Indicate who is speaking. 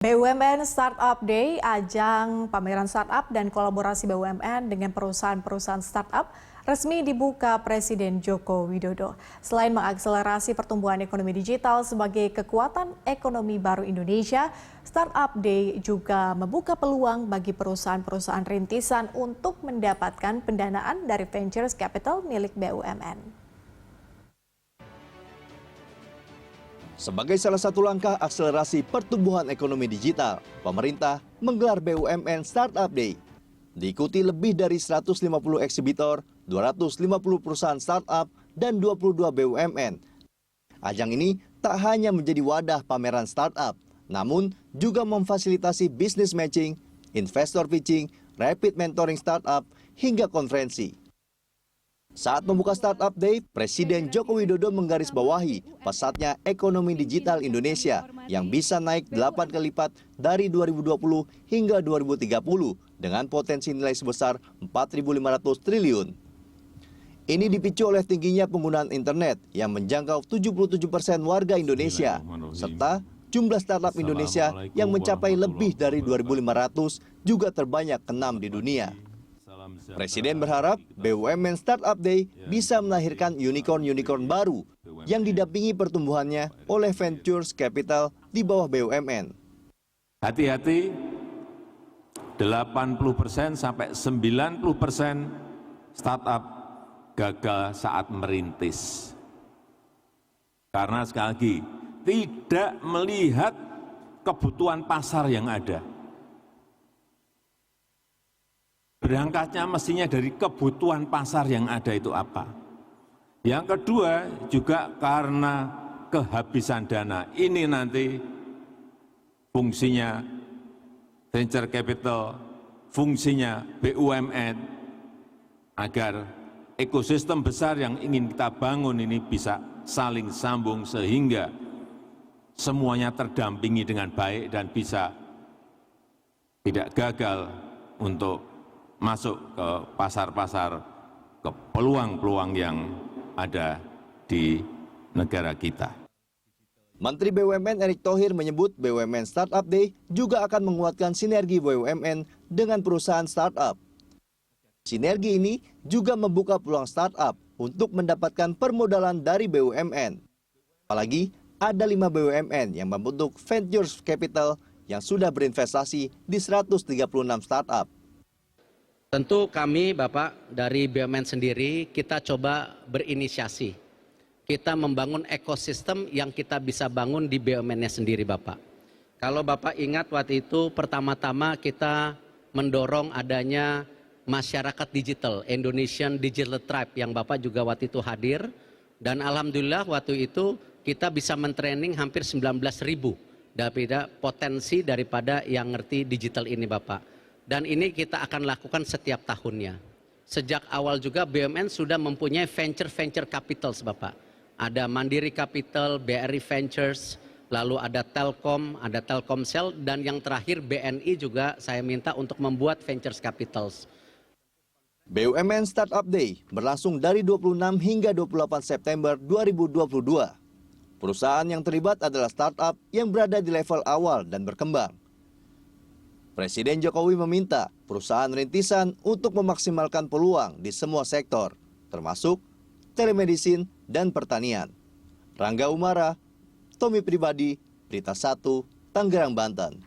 Speaker 1: BUMN Startup Day, ajang pameran startup dan kolaborasi BUMN dengan perusahaan-perusahaan startup resmi dibuka Presiden Joko Widodo. Selain mengakselerasi pertumbuhan ekonomi digital sebagai kekuatan ekonomi baru Indonesia, Startup Day juga membuka peluang bagi perusahaan-perusahaan rintisan untuk mendapatkan pendanaan dari Ventures Capital milik BUMN.
Speaker 2: Sebagai salah satu langkah akselerasi pertumbuhan ekonomi digital, pemerintah menggelar BUMN Startup Day. Diikuti lebih dari 150 eksibitor, 250 perusahaan startup, dan 22 BUMN. Ajang ini tak hanya menjadi wadah pameran startup, namun juga memfasilitasi business matching, investor pitching, rapid mentoring startup, hingga konferensi. Saat membuka Startup Day, Presiden Joko Widodo menggarisbawahi pesatnya ekonomi digital Indonesia yang bisa naik 8 kali lipat dari 2020 hingga 2030 dengan potensi nilai sebesar 4.500 triliun. Ini dipicu oleh tingginya penggunaan internet yang menjangkau 77% warga Indonesia, serta jumlah startup Indonesia yang mencapai lebih dari 2.500 juga terbanyak ke-6 di dunia. Presiden berharap BUMN Startup Day bisa melahirkan unicorn-unicorn baru yang didampingi pertumbuhannya oleh Ventures Capital di bawah BUMN.
Speaker 3: Hati-hati, 80% sampai 90% startup gagal saat merintis. Karena sekali lagi, tidak melihat kebutuhan pasar yang ada. Berangkatnya mestinya dari kebutuhan pasar yang ada itu apa. Yang kedua juga karena kehabisan dana. Ini nanti fungsinya venture capital, fungsinya BUMN, agar ekosistem besar yang ingin kita bangun ini bisa saling sambung sehingga semuanya terdampingi dengan baik dan bisa tidak gagal untuk masuk ke pasar-pasar, ke peluang-peluang yang ada di negara kita.
Speaker 2: Menteri BUMN Erick Thohir menyebut BUMN Startup Day juga akan menguatkan sinergi BUMN dengan perusahaan startup. Sinergi ini juga membuka peluang startup untuk mendapatkan permodalan dari BUMN. Apalagi ada 5 BUMN yang membentuk Ventures Capital yang sudah berinvestasi di 136 startup.
Speaker 4: Tentu kami Bapak dari BUMN sendiri kita coba berinisiasi. Kita membangun ekosistem yang kita bisa bangun di BUMN-nya sendiri Bapak. Kalau Bapak ingat waktu itu pertama-tama kita mendorong adanya masyarakat digital, Indonesian Digital Tribe yang Bapak juga waktu itu hadir. Dan alhamdulillah waktu itu kita bisa mentraining hampir 19.000 daripada potensi daripada yang ngerti digital ini Bapak. Dan ini kita akan lakukan setiap tahunnya. Sejak awal juga BUMN sudah mempunyai venture capitals Bapak. Ada Mandiri Capital, BRI Ventures, lalu ada Telkom, ada Telkomsel, dan yang terakhir BNI juga saya minta untuk membuat ventures capitals.
Speaker 2: BUMN Startup Day berlangsung dari 26 hingga 28 September 2022. Perusahaan yang terlibat adalah startup yang berada di level awal dan berkembang. Presiden Jokowi meminta perusahaan rintisan untuk memaksimalkan peluang di semua sektor, termasuk telemedicine dan pertanian. Rangga Umara, Tommy Pribadi, Berita 1, Tangerang, Banten.